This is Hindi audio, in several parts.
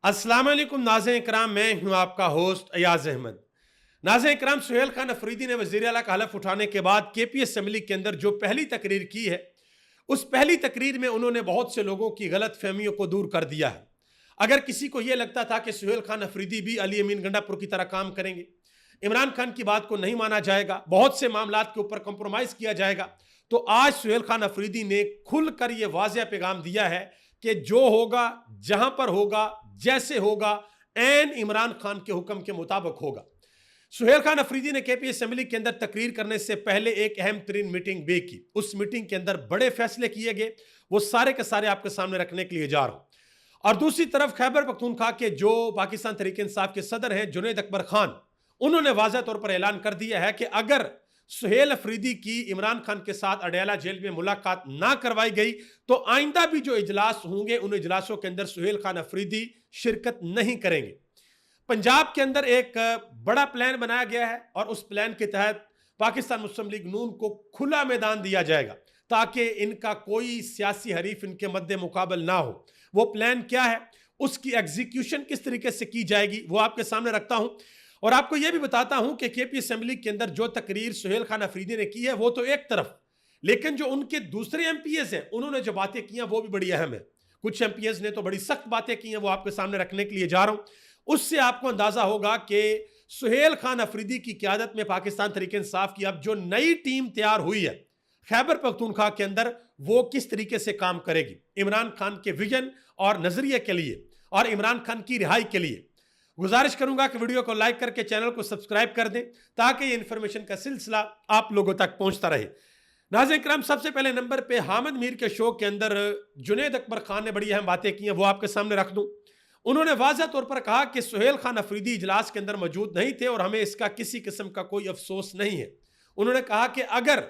अस्सलाम वालेकुम नाज़रीन इकराम, मैं हूं आपका होस्ट अयाज अहमद। नाज़रीन इकराम, सुहेल खान अफरीदी ने वज़ीर आला का हलफ उठाने के बाद केपी असम्बली के अंदर जो पहली तकरीर की है, उस पहली तकरीर में उन्होंने बहुत से लोगों की गलत फहमियों को दूर कर दिया है। अगर किसी को यह लगता था कि सुहेल खान अफरीदी भी अली अमीन गंडापुर की तरह काम करेंगे, इमरान खान की बात को नहीं माना जाएगा, बहुत से मामलात के ऊपर कंप्रोमाइज किया जाएगा, तो आज सुहेल खान अफरीदी ने खुलकर यह वाज़ेह पैगाम दिया है कि जो होगा, जहां पर होगा, जैसे होगा, एन इमरान खान के हुक्म के मुताबिक होगा। सुहेल खान अफरीदी ने केपी असेंबली के अंदर तकरीर करने से पहले एक अहम तरीन मीटिंग भी की। उस मीटिंग के अंदर बड़े फैसले किए गए, वो सारे के सारे आपके सामने रखने के लिए जा रहा हूं। और दूसरी तरफ खैबर पख्तूनख्वा के जो पाकिस्तान तहरीक इंसाफ के सदर हैं जुनैद अकबर खान, उन्होंने वाज़ेह तौर पर ऐलान कर दिया है कि अगर सुहेल अफरीदी की इमरान खान के साथ अडयाला जेल में मुलाकात ना करवाई गई तो आइंदा भी जो इजलास होंगे उन इजलासों के अंदर सुहेल खान अफरीदी शिरकत नहीं करेंगे। पंजाब के अंदर एक बड़ा प्लान बनाया गया है और उस प्लान के तहत पाकिस्तान मुस्लिम लीग नून को खुला मैदान दिया जाएगा ताकि इनका कोई सियासी हरीफ इनके मद्दे मुकाबल ना हो। वो प्लान क्या है, उसकी एग्जीक्यूशन किस तरीके से की जाएगी, वो आपके सामने रखता हूं। और आपको यह भी बताता हूं कि केपी असेंबली के अंदर जो तकरीर सुहेल खान अफरीदी ने की है वो तो एक तरफ, लेकिन जो उनके दूसरे एमपीएस हैं उन्होंने जो बातें की हैं वो भी बड़ी अहम है। कुछ एमपीएस ने तो बड़ी सख्त बातें की हैं, वो आपके सामने रखने के लिए जा रहा हूं। उससे आपको अंदाजा होगा कि सुहेल खान अफरीदी की क़यादत में पाकिस्तान तहरीक इंसाफ की अब जो नई टीम तैयार हुई है खैबर पख्तूनख्वा के अंदर, वो किस तरीके से काम करेगी इमरान खान के विजन और नजरिए के लिए और इमरान खान की रिहाई के लिए। गुजारिश करूंगा कि वीडियो को लाइक करके चैनल को सब्सक्राइब कर दें ताकि ये इंफॉर्मेशन का सिलसिला आप लोगों तक पहुंचता रहे। नाज़रीन इकराम, सबसे पहले नंबर पे हामिद मीर के शो के अंदर जुनैद अकबर खान ने बड़ी अहम बातें की हैं, वो आपके सामने रख दूं। उन्होंने वाज़ेह तौर पर कहा कि सुहेल खान अफरीदी इजलास के अंदर मौजूद नहीं थे और हमें इसका किसी किस्म का कोई अफसोस नहीं है। उन्होंने कहा कि अगर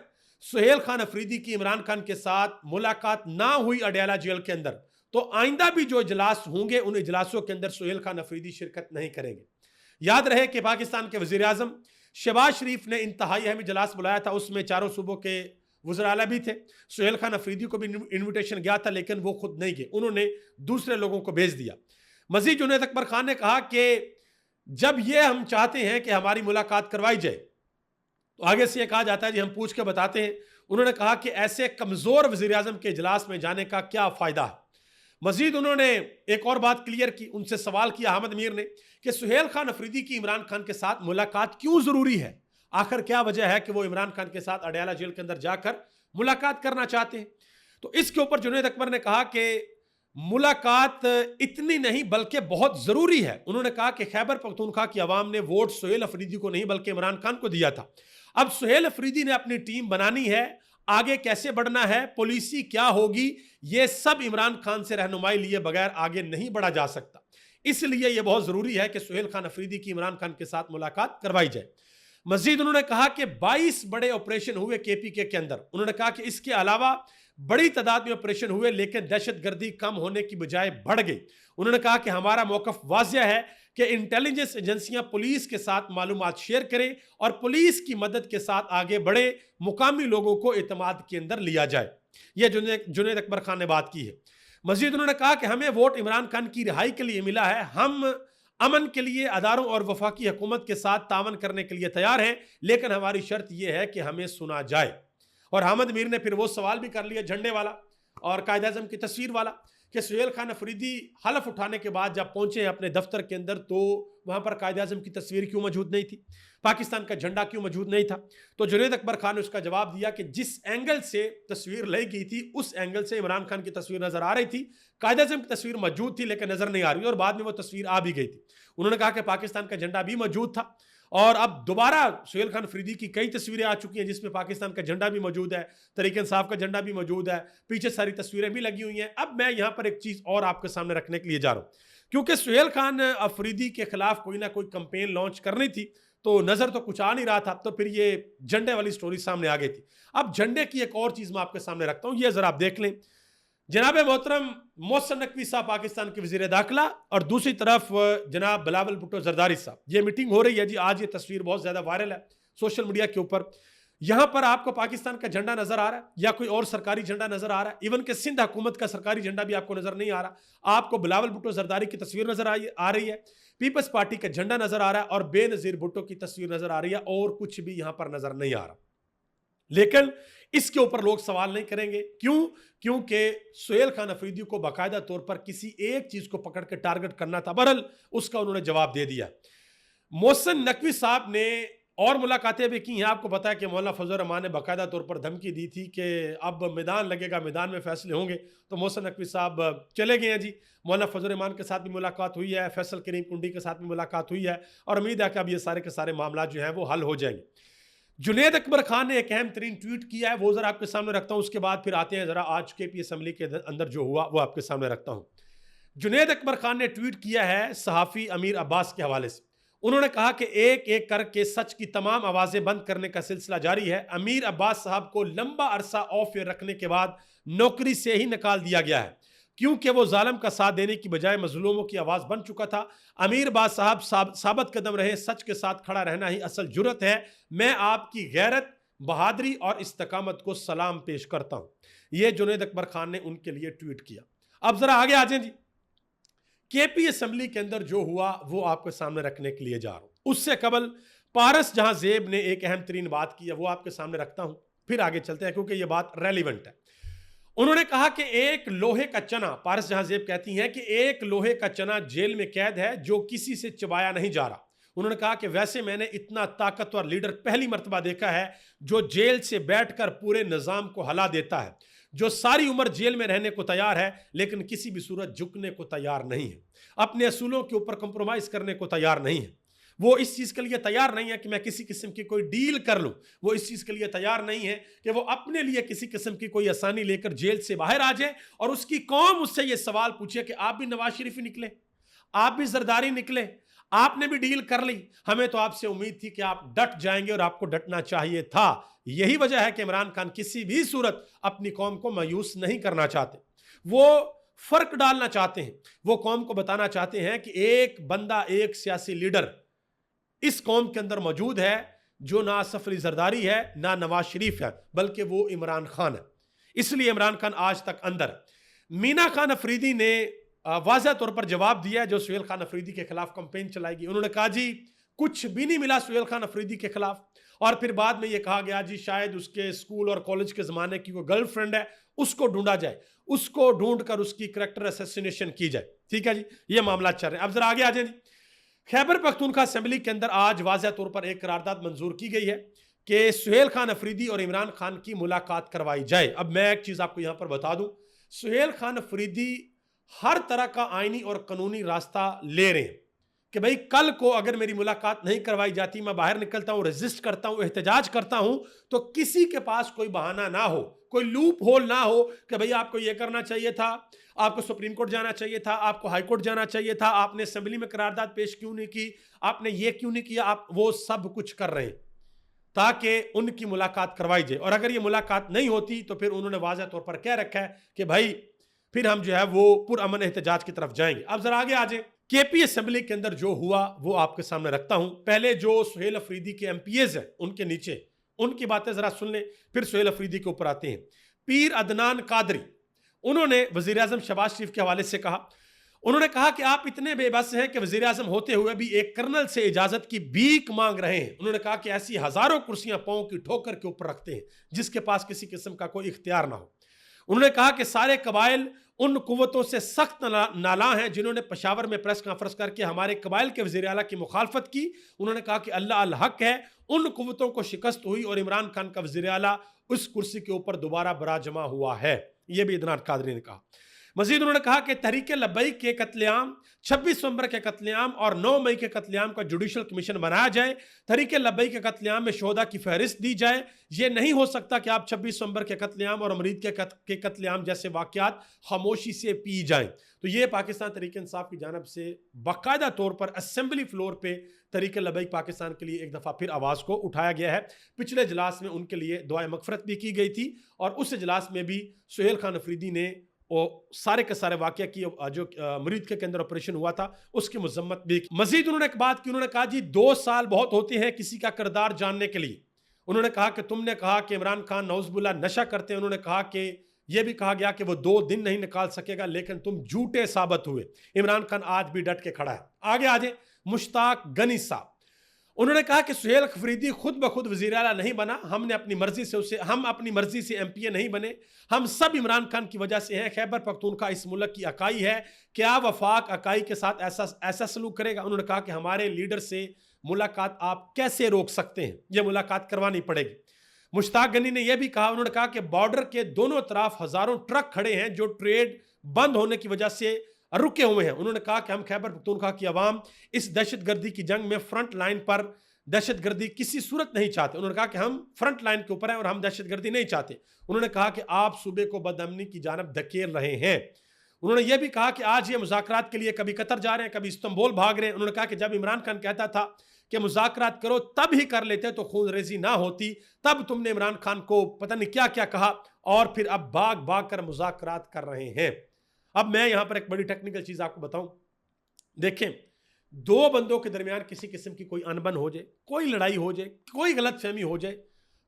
सुहेल खान अफरीदी की इमरान खान के साथ मुलाकात ना हुई अडयाला जेल के अंदर तो आइंदा भी जो इजलास होंगे उन इजलासों के अंदर सुहेल खान अफरीदी शिरकत नहीं करेंगे। याद रहे कि पाकिस्तान के वजीर आजम शहबाज शरीफ ने इंतहाई अहम इजलास बुलाया था, उसमें चारों सूबों के वज़ीर आला भी थे। सुहेल खान अफरीदी को भी इन्विटेशन गया था लेकिन वो खुद नहीं गए, उन्होंने दूसरे लोगों को भेज दिया। मजीद जुनैद अकबर खान ने कहा कि जब ये हम चाहते हैं कि हमारी मुलाकात करवाई जाए तो आगे से ये कहा जाता है जी हम पूछ के बताते हैं। उन्होंने कहा कि ऐसे कमजोर वजीर आजम के इजलास में जाने का क्या फायदा है। मजीद उन्होंने एक और बात क्लियर की, उनसे सवाल किया हामिद मीर ने कि सुहेल खान अफरीदी की इमरान खान के साथ मुलाकात क्यों जरूरी है, आखिर क्या वजह है कि वो इमरान खान के साथ अडयाला जेल के अंदर जाकर मुलाकात करना चाहते हैं। तो इसके ऊपर जुनैद अकबर ने कहा कि मुलाकात इतनी नहीं बल्कि बहुत जरूरी है। उन्होंने कहा कि खैबर पख्तूनख्वा की आवाम ने वोट सुहेल अफरीदी को नहीं बल्कि इमरान खान को दिया था। अब सुहेल अफरीदी ने अपनी टीम बनानी है, आगे कैसे बढ़ना है, पॉलिसी क्या होगी, यह सब इमरान खान से रहनुमाई लिए बगैर आगे नहीं बढ़ा जा सकता। इसलिए यह बहुत जरूरी है कि सुहेल खान अफरीदी की इमरान खान के साथ मुलाकात करवाई जाए। मजीद उन्होंने कहा कि 22 बड़े ऑपरेशन हुए केपीके के अंदर। उन्होंने कहा कि इसके अलावा बड़ी तादाद में ऑपरेशन हुए लेकिन दहशतगर्दी कम होने की बजाय बढ़ गई। उन्होंने कहा कि हमारा मौकफ वाज़ेह है कि इंटेलिजेंस एजेंसियां पुलिस के साथ मालूमात शेयर करें और पुलिस की मदद के साथ आगे बढ़े, मुकामी लोगों को एतमाद के अंदर लिया जाए। यह जुनैद अकबर खान ने बात की है। मजीद उन्होंने कहा कि हमें वोट इमरान खान की रिहाई के लिए मिला है, हम अमन के लिए अदारों और वफाकी हुकूमत के साथ तावन करने के लिए तैयार हैं, लेकिन हमारी शर्त यह है कि हमें सुना जाए। और हामिद मीर ने फिर वो सवाल भी कर लिया झंडे वाला और कायद आज़म की तस्वीर वाला कि सुहेल खान अफरीदी हलफ उठाने के बाद जब पहुंचे अपने दफ्तर के अंदर तो वहां पर कायद आज़म की तस्वीर क्यों मौजूद नहीं थी, पाकिस्तान का झंडा क्यों मौजूद नहीं था। तो जुनैद अकबर खान ने उसका जवाब दिया कि जिस एंगल से तस्वीर लाई गई थी उस एंगल से इमरान खान की तस्वीर नजर आ रही थी, कायद आज़म की तस्वीर मौजूद थी लेकिन नजर नहीं आ रही और बाद में वो तस्वीर आ भी गई थी। उन्होंने कहा कि पाकिस्तान का झंडा भी मौजूद था और अब दोबारा सुहेल खान अफरीदी की कई तस्वीरें आ चुकी हैं जिसमें पाकिस्तान का झंडा भी मौजूद है, तहरीक इंसाफ का झंडा भी मौजूद है, पीछे सारी तस्वीरें भी लगी हुई हैं। अब मैं यहां पर एक चीज और आपके सामने रखने के लिए जा रहा हूं, क्योंकि सुहेल खान अफरीदी के खिलाफ कोई ना कोई कंपेन लॉन्च करनी थी तो नजर तो कुछ आ नहीं रहा था, तो फिर ये झंडे वाली स्टोरी सामने आ गई थी। अब झंडे की एक और चीज मैं आपके सामने रखता हूं, ये जरा आप देख लें। जनाब मोहतरम मोहसिन नकवी साहब पाकिस्तान के वजीर दाखिला और दूसरी तरफ जनाब बिलावल भुट्टो जरदारी साहब, ये मीटिंग हो रही है जी। आज ये तस्वीर बहुत ज्यादा वायरल है सोशल मीडिया के ऊपर। यहां पर आपको पाकिस्तान का झंडा नजर आ रहा है या कोई और सरकारी झंडा नजर आ रहा है? इवन के सिंध हुकूमत का सरकारी झंडा भी आपको नजर नहीं आ रहा। आपको बिलावल भुट्टो जरदारी की तस्वीर नजर आ रही है, पीपल्स पार्टी का झंडा नजर आ रहा है और बेनजीर भुट्टो की तस्वीर नजर आ रही है, और कुछ भी यहां पर नजर नहीं आ रहा। लेकिन इसके ऊपर लोग सवाल नहीं करेंगे। क्यों? क्योंकि सुहेल खान अफरीदी को बाकायदा तौर पर किसी एक चीज को पकड़ के टारगेट करना था। बहरहाल उसका उन्होंने जवाब दे दिया। मोहसिन नकवी साहब ने और मुलाकातें भी की हैं। आपको पता है कि मौलाना फजल रहमान ने बाकायदा तौर पर धमकी दी थी कि अब मैदान लगेगा, मैदान में फैसले होंगे। तो मोहसिन नकवी साहब चले गए हैं जी। मौलाना फजल रहमान के साथ भी मुलाकात हुई है, फैसल करीम कुंडी के साथ भी मुलाकात हुई है, और उम्मीद है कि अब ये सारे के सारे मामला जो हैं वो हल हो जाएंगे। जुनेद अकबर खान ने एक अहम तरीन ट्वीट किया है, वो जरा आपके सामने रखता हूं। उसके बाद फिर आते हैं जरा आज केपी असेंबली के अंदर जो हुआ वो आपके सामने रखता हूं। जुनेद अकबर खान ने ट्वीट किया है सहाफी अमीर अब्बास के हवाले से। उन्होंने कहा कि एक एक करके सच की तमाम आवाजें बंद करने का सिलसिला जारी है। अमीर अब्बास साहब को लंबा अरसा ऑफ एयर रखने के बाद नौकरी से ही निकाल दिया गया है, क्योंकि वो जालिम का साथ देने की बजाय मजलूमों की आवाज बन चुका था। अमीर अब्बास साहब साबित कदम रहे, सच के साथ खड़ा रहना ही असल जुर्रत है। मैं आपकी गैरत, बहादुरी और इस्तकामत को सलाम पेश करता हूं। यह जुनेद अकबर खान ने उनके लिए ट्वीट किया। अब जरा आगे आ जाए जी। केपी असेंबली के अंदर जो हुआ वो आपके सामने रखने के लिए जा रहा हूं। उससे कबल पारस जहां जेब ने एक अहम तरीन बात की है, वो आपके सामने रखता हूं, फिर आगे चलते हैं क्योंकि यह बात रेलिवेंट है। उन्होंने कहा कि एक लोहे का चना, पारस जहां जेब कहती हैं कि एक लोहे का चना जेल में कैद है जो किसी से चबाया नहीं जा रहा। उन्होंने कहा कि वैसे मैंने इतना ताकतवर लीडर पहली मर्तबा देखा है जो जेल से बैठकर पूरे निजाम को हिला देता है, जो सारी उम्र जेल में रहने को तैयार है लेकिन किसी भी सूरत झुकने को तैयार नहीं है, अपने असूलों के ऊपर कंप्रोमाइज करने को तैयार नहीं है। वो इस चीज के लिए तैयार नहीं है कि मैं किसी किस्म की कोई डील कर लूं। वो इस चीज के लिए तैयार नहीं है कि वो अपने लिए किसी किस्म की कोई आसानी लेकर जेल से बाहर आ जाए और उसकी कौम उससे ये सवाल पूछे कि आप भी नवाज शरीफ ही निकले, आप भी जरदारी निकले, आपने भी डील कर ली। हमें तो आपसे उम्मीद थी कि आप डट जाएंगे और आपको डटना चाहिए था। यही वजह है कि इमरान खान किसी भी सूरत अपनी कौम को मायूस नहीं करना चाहते। वो फर्क डालना चाहते हैं। वो कौम को बताना चाहते हैं कि एक बंदा, एक सियासी लीडर इस कौम के अंदर मौजूद है जो ना आसिफ अली जरदारी है ना नवाज शरीफ है, बल्कि वो इमरान खान है। इसलिए इमरान खान आज तक अंदर। मीना खान अफरीदी ने वाज़ह तौर पर जवाब दिया जो सुहेल खान अफरीदी के खिलाफ कंपेन चलाएगी। उन्होंने कहा जी कुछ भी नहीं मिला सुहेल खान अफरीदी के खिलाफ, और फिर बाद में यह कहा गया जी शायद उसके स्कूल और कॉलेज के जमाने की कोई गर्लफ्रेंड है, उसको ढूंढा जाए, उसको ढूंढकर उसकी करैक्टर असैसिनेशन की जाए। ठीक है जी, ये मामला चल रहे हैं। अब जरा आगे आ जाए जी। खैबर पख्तूनख्वा असेंबली के अंदर आज वाज़ह तौर पर एक करारदाद मंजूर की गई है कि सुहेल खान अफरीदी और इमरान खान की मुलाकात करवाई जाए। अब मैं एक चीज आपको यहां पर बता दूं, सुहेल खान अफरीदी हर तरह का आईनी और कानूनी रास्ता ले रहे हैं कि भाई कल को अगर मेरी मुलाकात नहीं करवाई जाती, मैं बाहर निकलता हूं, रेजिस्ट करता हूं, एहतजाज करता हूं, तो किसी के पास कोई बहाना ना हो, कोई लूप होल ना हो कि भाई आपको यह करना चाहिए था, आपको सुप्रीम कोर्ट जाना चाहिए था, आपको हाई कोर्ट जाना चाहिए था, आपने असेंबली में करारदाद पेश क्यों नहीं की, आपने ये क्यों नहीं किया। आप वो सब कुछ कर रहे हैं ताकि उनकी मुलाकात करवाई जाए। और अगर ये मुलाकात नहीं होती तो फिर उन्होंने वाज़ह तौर पर कह रखा है कि भाई फिर हम जो है वो पुरअमन एहतजाज की तरफ जाएंगे। अब जरा आगे आ जाए। केपी असेंबली के अंदर जो हुआ वो आपके सामने रखता हूं। पहले जो सुहेल अफरीदी के एमपीएज हैं उनके नीचे उनकी बातें जरा सुन लें, फिर सुहेल अफरीदी के ऊपर आते हैं। पीर अदनान कादरी, उन्होंने वजीर आजम शहबाज शरीफ के हवाले से कहा, उन्होंने कहा कि आप इतने बेबस हैं कि वजीर आजम होते हुए भी एक कर्नल से इजाजत की भीख मांग रहे हैं। उन्होंने कहा कि ऐसी हजारों कुर्सियां पांव की ठोकर के ऊपर रखते हैं जिसके पास किसी किस्म का कोई इख्तियार ना हो। उन्होंने कहा कि सारे कबाइल उन कुव्वतों से सख्त नाला हैं जिन्होंने पेशावर में प्रेस कॉन्फ्रेंस करके हमारे कबाइल के वज़ीर आला की मुखालफत की। उन्होंने कहा कि अल्लाह अल हक है, उन कुव्वतों को शिकस्त हुई और इमरान खान का वज़ीर आला उस कुर्सी के ऊपर दोबारा बराजमा हुआ है। यह भी अदनान कादरी ने कहा। मजीद उन्होंने कहा कि तहरीक लब्बैक के कत्लेआम, 26 नवंबर के कत्लेआम और 9 मई के कत्लेआम का जुडिशल कमीशन बनाया जाए। तहरीक लब्बैक के कत्लेआम में शोहदा की फहरिस्त दी जाए। यह नहीं हो सकता कि आप 26 नवंबर के कत्लेआम और अमरीद के कत्लेआम जैसे वाकयात खामोशी से पी जाएं। तो ये पाकिस्तान तहरीक इंसाफ की जानब से बाकायदा तौर पर असेंबली फ्लोर पे तहरीक लब्बैक पाकिस्तान के लिए एक दफ़ा फिर आवाज़ को उठाया गया है। पिछले इजलास में उनके लिए दुआए मगफरत भी की गई थी और उस इजलास में भी सुहेल खान अफरीदी ने और सारे के सारे वाकया की जो मुरीद के अंदर ऑपरेशन हुआ था उसकी मजम्मत भी की। मजीद उन्होंने एक बात की, उन्होंने कहा जी 2 साल बहुत होते हैं किसी का किरदार जानने के लिए, उन्होंने कहा कि तुमने कहा कि इमरान खान नौजुबिल्लाह नशा करते हैं, उन्होंने कहा कि यह भी कहा गया कि वो 2 दिन नहीं निकाल सकेगा, लेकिन तुम झूठे साबित हुए। इमरान खान आज भी डट के खड़ा है। आगे आ जाए मुश्ताक गनी साहब, उन्होंने कहा कि सुहेल अफरीदी खुद ब खुद वज़ीर आला नहीं बना, हम अपनी मर्जी से एमपीए नहीं बने, हम सब इमरान खान की वजह से हैं। खैबर पख्तूनख्वा इस मुल्क की अकाई है, क्या वफाक अकाई के साथ ऐसा सलूक करेगा? उन्होंने कहा कि हमारे लीडर से मुलाकात आप कैसे रोक सकते हैं, यह मुलाकात करवानी पड़ेगी। मुश्ताक गनी ने यह भी कहा, उन्होंने कहा कि बॉर्डर के दोनों तरफ हजारों ट्रक खड़े हैं जो ट्रेड बंद होने की वजह से रुके हुए हैं। उन्होंने कहा कि हम खैबर पख्तूनख्वा की आवाम इस दहशतगर्दी की जंग में फ्रंट लाइन पर दहशतगर्दी किसी सूरत नहीं चाहते। उन्होंने कहा कि हम फ्रंट लाइन के ऊपर हैं और हम दहशतगर्दी नहीं चाहते। उन्होंने कहा कि आप सूबे को बदअमनी की जानब धकेल रहे हैं। उन्होंने यह भी कहा कि आज ये मुज़ाकरात के लिए कभी कतर जा रहे हैं, कभी इस्तांबुल भाग रहे हैं। उन्होंने कहा कि जब इमरान खान कहता था कि मुज़ाकरात करो तब ही कर लेते तो खून रेजी ना होती, तब तुमने इमरान खान को पता नहीं क्या क्या कहा और फिर अब भाग भाग कर मुज़ाकरात कर रहे हैं। अब मैं यहां पर एक बड़ी टेक्निकल चीज आपको बताऊं। देखें, 2 बंदों के दरमियान किसी किस्म की कोई अनबन हो जाए, कोई लड़ाई हो जाए, कोई गलत फहमी हो जाए,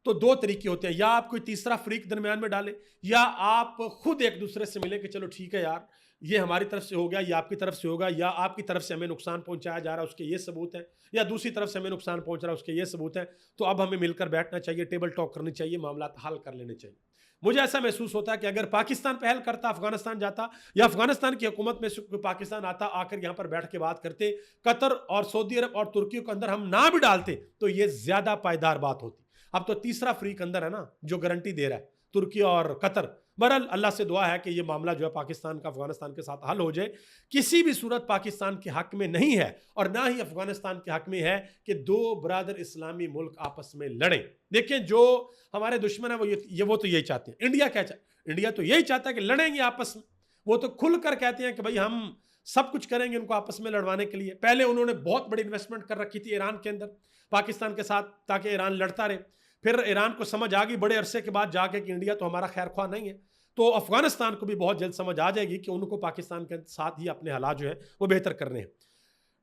तो 2 तरीके होते हैं। या आप कोई तीसरा फ्रीक दरमियान में डालें, या आप खुद एक दूसरे से मिलें कि चलो ठीक है यार, ये हमारी तरफ से हो गया, ये आपकी तरफ से होगा, या आपकी तरफ से हमें नुकसान पहुंचाया जा रहा है उसके ये सबूत हैं, या दूसरी तरफ से हमें नुकसान पहुंच रहा है उसके ये सबूत हैं। तो अब हमें मिलकर बैठना चाहिए, टेबल टॉक करनी चाहिए, मामला हल कर लेने चाहिए। मुझे ऐसा महसूस होता है कि अगर पाकिस्तान पहल करता, अफगानिस्तान जाता, या अफगानिस्तान की हुकूमत में से पाकिस्तान आता, आकर यहां पर बैठ के बात करते, कतर और सऊदी अरब और तुर्की को अंदर हम ना भी डालते, तो ये ज्यादा पायदार बात होती। अब तो तीसरा फ्रीक अंदर है ना जो गारंटी दे रहा है, तुर्की और कतर। बहरहाल अल्लाह से दुआ है कि ये मामला जो है पाकिस्तान का अफगानिस्तान के साथ हल हो जाए। किसी भी सूरत पाकिस्तान के हक में नहीं है और ना ही अफगानिस्तान के हक में है कि 2 बरादर इस्लामी मुल्क आपस में लड़ें। देखें, जो हमारे दुश्मन है वो तो यही चाहते हैं। इंडिया क्या चाहता है? इंडिया तो यही चाहता है कि लड़ेंगे आपस में। वो तो खुलकर कहते हैं कि भाई हम सब कुछ करेंगे उनको आपस में लड़वाने के लिए। पहले उन्होंने बहुत बड़ी इन्वेस्टमेंट कर रखी थी ईरान के अंदर, पाकिस्तान के साथ, ताकि ईरान लड़ता रहे। फिर ईरान को समझ आ गई बड़े अरसे के बाद जाके कि इंडिया तो हमारा खैर ख्वाह नहीं है। तो अफगानिस्तान को भी बहुत जल्द समझ आ जाएगी कि उनको पाकिस्तान के साथ ही अपने हालात जो है वो बेहतर करने हैं।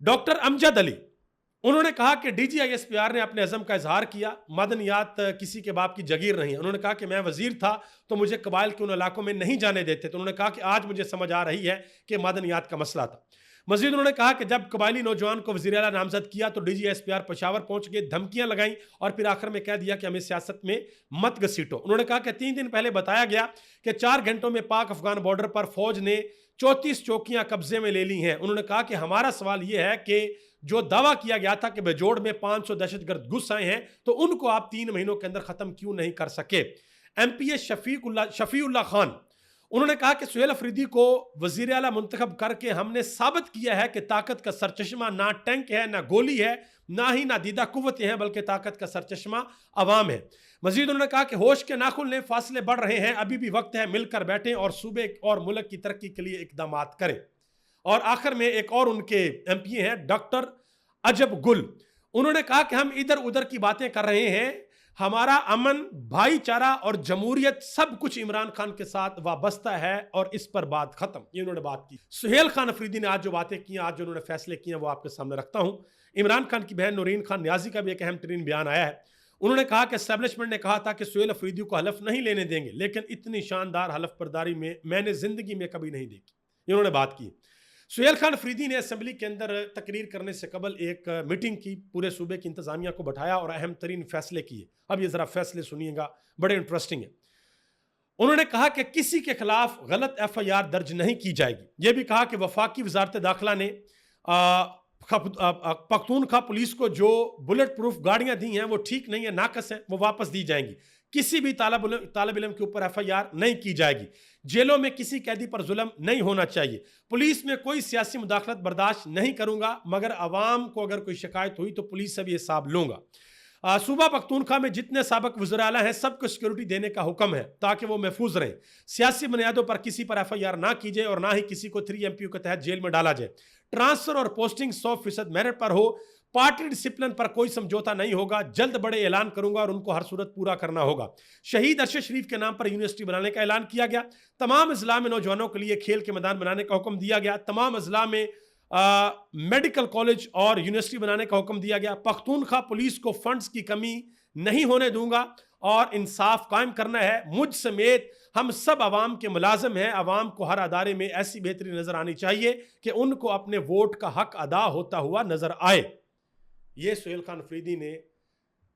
डॉक्टर अमजद अली, उन्होंने कहा कि DGISPR ने अपने अज़म का इजहार किया, मदनियात किसी के बाप की जगीर नहीं है। उन्होंने कहा कि मैं वजीर था तो मुझे कबाइल के उन इलाकों में नहीं जाने देते। तो उन्होंने कहा कि आज मुझे समझ आ रही है कि मदनियात का मसला था। मजीद उन्होंने कहा कि जब कबायली नौजवान को वज़ीर आला नामजद किया तो DGISPR पेशावर पहुंच गए, धमकियां लगाई और फिर आखिर में कह दिया कि हमें सियासत में मत घसीटो। उन्होंने कहा कि 3 दिन पहले बताया गया कि 4 घंटों में पाक अफगान बॉर्डर पर फौज ने 34 चौकियां कब्जे में ले ली हैं। उन्होंने कहा कि हमारा सवाल यह है कि जो दावा किया गया था कि बेजोड़ में 500 दहशतगर्द घुस आए हैं, तो उनको आप 3 महीनों के अंदर खत्म क्यों नहीं कर सके? MPA शफीउल्लाह खान, उन्होंने कहा कि सुहेल अफरीदी को वजीर आला मुंतखब करके हमने साबित किया है कि ताकत का सरचश्मा ना टैंक है, ना गोली है, ना ही नादीदा कुव्वतें हैं, बल्कि ताकत का सरचश्मा अवाम है। मजीद उन्होंने कहा कि होश के नाखुन लें, फासले बढ़ रहे हैं, अभी भी वक्त है, मिलकर बैठें और सूबे और मुल्क की तरक्की के लिए इकदाम करें। और आखिर में एक और उनके MPA हैं डॉक्टर अजब गुल, उन्होंने कहा कि हम इधर उधर की बातें कर रहे हैं, हमारा अमन, भाईचारा और जमहूरियत सब कुछ इमरान खान के साथ वाबस्ता है और इस पर बात खत्म। ये उन्होंने बात की। सुहेल खान अफरीदी ने आज जो बातें की, आज जो उन्होंने फैसले किए, वो आपके सामने रखता हूं। इमरान खान की बहन नूरीन खान न्याजी का भी एक अहम तरीन बयान आया है। उन्होंने कहा कि एस्टेब्लिशमेंट ने कहा था कि सुहेल अफरीदी को हलफ नहीं लेने देंगे, लेकिन इतनी शानदार हलफ बर्दारी में मैंने जिंदगी में कभी नहीं देखी। ये उन्होंने बात की। सुहेल खान अफरीदी ने असेंबली के अंदर तकरीर करने से कबल एक मीटिंग की, पूरे सूबे की इंतजामिया को बैठाया और अहम तरीन फैसले किए। अब ये जरा फैसले सुनिएगा, बड़े इंटरेस्टिंग है। उन्होंने कहा कि किसी के खिलाफ गलत FIR दर्ज नहीं की जाएगी। यह भी कहा कि वफाकी वजारत दाखिला ने पख्तूनख्वा पुलिस को जो बुलेट प्रूफ गाड़ियां दी हैं वो ठीक नहीं है, नाकस है, वो वापस दी जाएंगी। किसी भी तालिब इल्म के ऊपर FIR नहीं की जाएगी। जेलों में किसी कैदी पर जुल्म नहीं होना चाहिए। पुलिस में कोई सियासी मुदाखलत बर्दाश्त नहीं करूंगा, मगर अवाम को अगर कोई शिकायत हुई तो पुलिस से भी हिसाब लूंगा। सूबा पख्तूनख्वा में जितने साबिक वज़ीर आला हैं सबको सिक्योरिटी देने का हुक्म है ताकि वो महफूज रहें। सियासी बुनियादों पर किसी पर FIR ना की जाए और ना ही किसी को 3 MPO के तहत जेल में डाला जाए। ट्रांसफर और पोस्टिंग 100% मेरिट पर हो। पार्टी डिसिप्लिन पर कोई समझौता नहीं होगा। जल्द बड़े ऐलान करूंगा और उनको हर सूरत पूरा करना होगा। शहीद अरशद शरीफ के नाम पर यूनिवर्सिटी बनाने का ऐलान किया गया। तमाम अजला में नौजवानों के लिए खेल के मैदान बनाने का हुक्म दिया गया। तमाम अजला में मेडिकल कॉलेज और यूनिवर्सिटी बनाने का हुक्म दिया गया। पख्तूनख्वा पुलिस को फंड्स की कमी नहीं होने दूंगा और इंसाफ कायम करना है। मुझ समेत हम सब अवाम के मुलाजिम हैं। अवाम को हर अदारे में ऐसी बेहतरी नजर आनी चाहिए कि उनको अपने वोट का हक अदा होता हुआ नजर आए। ये सुहेल खान अफरीदी ने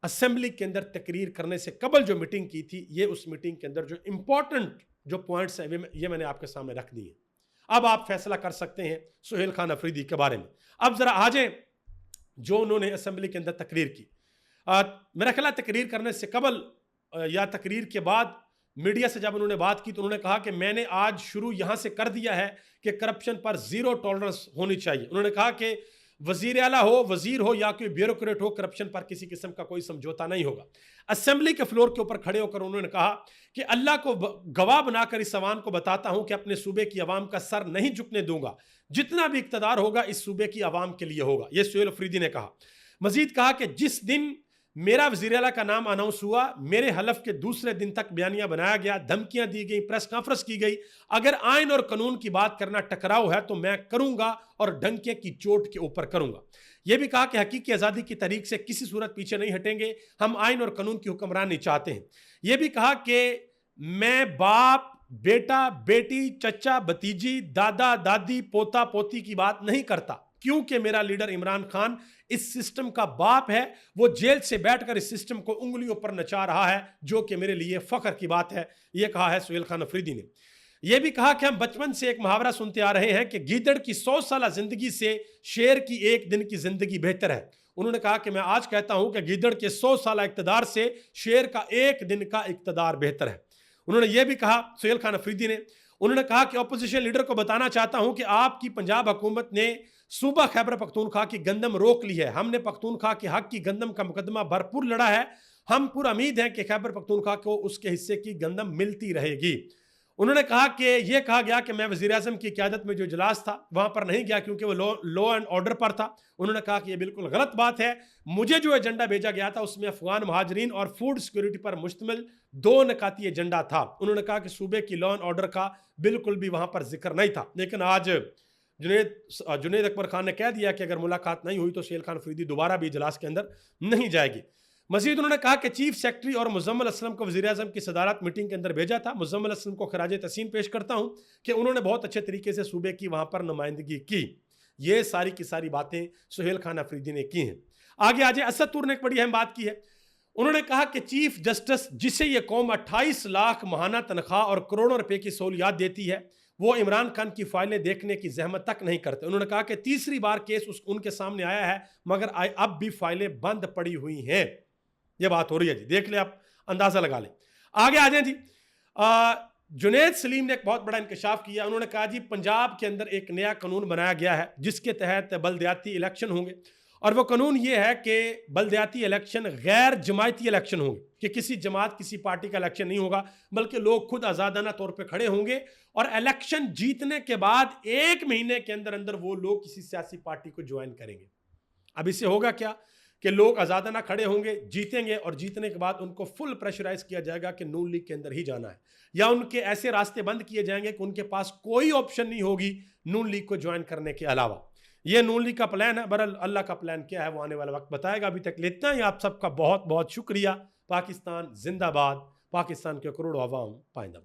असेंबली के अंदर तकरीर करने से कबल जो मीटिंग की थी, ये उस मीटिंग के अंदर जो इंपॉर्टेंट जो पॉइंट्स हैं ये मैंने आपके सामने रख दिए। अब आप फैसला कर सकते हैं सुहेल खान अफरीदी के बारे में। अब जरा आ जाए जो उन्होंने असेंबली के अंदर तकरीर की। मेरा ख्याल तकरीर करने से कबल या तकरीर के बाद मीडिया से जब उन्होंने बात की तो उन्होंने कहा कि मैंने आज शुरू यहां से कर दिया है कि करप्शन पर जीरो टॉलरेंस होनी चाहिए। उन्होंने कहा कि वजीर आला हो, वजीर हो या कोई ब्यूरोक्रेट हो, करप्शन पर किसी किस्म का कोई समझौता नहीं होगा। असेंबली के फ्लोर के ऊपर खड़े होकर उन्होंने कहा कि अल्लाह को गवाह बनाकर इस अवाम को बताता हूं कि अपने सूबे की अवाम का सर नहीं झुकने दूंगा। जितना भी इक्तदार होगा इस सूबे की अवाम के लिए होगा, यह सुहेल अफरीदी ने कहा। मजीद कहा कि जिस दिन मेरा वजीर आला का नाम अनाउंस हुआ, मेरे हलफ के दूसरे दिन तक बयानिया बनाया गया, धमकियां दी गई, प्रेस कॉन्फ्रेंस की गई। अगर आइन और कानून की बात करना टकराव है तो मैं करूंगा और डंके की चोट के ऊपर करूंगा। यह भी कहा कि हकीकी आज़ादी की तारीख से किसी सूरत पीछे नहीं हटेंगे, हम आइन और कानून की हुक्मरानी चाहते हैं। यह भी कहा कि मैं बाप, बेटा, बेटी, चचा, भतीजी, दादा, दादी, पोता, पोती की बात नहीं करता, क्योंकि मेरा लीडर इमरान खान इस सिस्टम का बाप है। वो जेल से बैठकर इस सिस्टम को उंगलियों पर नचा रहा है, जो कि मेरे लिए फख्र की बात है। यह कहा है सुहेल खान अफरीदी ने। यह भी कहा कि हम बचपन से एक मुहावरा सुनते आ रहे हैं कि गीदड़ की 100 साल जिंदगी से शेर की एक दिन की जिंदगी बेहतर है। उन्होंने कहा कि मैं आज कहता हूं कि गीदड़ के 100 साल इक्तदार से शेर का एक दिन का इक्तदार बेहतर है। उन्होंने यह भी कहा सुहेल खान अफरीदी ने, उन्होंने कहा कि ऑपोजिशन लीडर को बताना चाहता हूं कि आपकी पंजाब हुकूमत ने सूबा खैबर पख्तूनख्वा की गंदम रोक ली है। हमने पख्तूनख्वा के हक की गंदम का मुकदमा भरपूर लड़ा है। हम पूरा उम्मीद है कि खैबर पख्तूनख्वा को उसके हिस्से की गंदम मिलती रहेगी। उन्होंने कहा कि यह कहा गया कि मैं वज़ीर आज़म की क़यादत में जो इजलास था वहां पर नहीं गया क्योंकि वो लॉ एंड ऑर्डर पर था। उन्होंने कहा कि यह बिल्कुल गलत बात है। मुझे जो एजेंडा भेजा गया था उसमें अफगान महाजरीन और फूड सिक्योरिटी पर मुश्तमिल 2 नकाती एजेंडा था। उन्होंने कहा कि सूबे की लॉ एंड ऑर्डर का बिल्कुल भी वहां पर जिक्र नहीं था। लेकिन आज जुनेद अकबर खान ने कह दिया कि अगर मुलाकात नहीं हुई तो सुहेल खान अफरीदी दोबारा भी इजलास के अंदर नहीं जाएगी। मजीद उन्होंने कहा कि चीफ सेक्रेटरी और मुजम्मिल असलम को वज़ीर आज़म की सदारत मीटिंग के अंदर भेजा था। मुजम्मिल असलम को खराज तहसीन पेश करता हूं कि उन्होंने बहुत अच्छे तरीके से सूबे की वहां पर नुमाइंदगी की। ये सारी की सारी बातें सुहेल खान अफरीदी ने की हैं। आगे आज असद तूर ने एक बड़ी अहम बात की है। उन्होंने कहा कि चीफ जस्टिस जिसे यह कौम 28 लाख माहाना तनख्वाह और करोड़ों रुपए की सहूलियात देती है, वो इमरान खान की फाइलें देखने की जहमत तक नहीं करते। उन्होंने कहा कि तीसरी बार केस उनके सामने आया है मगर अब भी फाइलें बंद पड़ी हुई हैं। यह बात हो रही है जी, देख ले आप, अंदाजा लगा लें। आगे आ जाए जी। जुनेद सलीम ने एक बहुत बड़ा इंकशाफ किया। उन्होंने कहा जी पंजाब के अंदर एक नया कानून बनाया गया है जिसके तहत बलदियाती इलेक्शन होंगे और वो कानून ये है कि बलदियाती इलेक्शन गैर जमायती इलेक्शन होंगे, कि किसी जमात किसी पार्टी का इलेक्शन नहीं होगा बल्कि लोग खुद आज़ादाना तौर पे खड़े होंगे और इलेक्शन जीतने के बाद 1 महीने के अंदर अंदर वो लोग किसी सियासी पार्टी को ज्वाइन करेंगे। अब इससे होगा क्या कि लोग आज़ादाना खड़े होंगे, जीतेंगे और जीतने के बाद उनको फुल प्रेशराइज किया जाएगा कि नून लीग के अंदर ही जाना है, या उनके ऐसे रास्ते बंद किए जाएंगे कि उनके पास कोई ऑप्शन नहीं होगी नून लीग को ज्वाइन करने के अलावा। यह नून लीग का प्लान है। बहरहाल अल्लाह का प्लान क्या है वो आने वाला वक्त बताएगा। अभी तक लेते हैं। आप सबका बहुत बहुत शुक्रिया। पाकिस्तान जिंदाबाद, पाकिस्तान के करोड़ों अवाम पाइंदाबाद।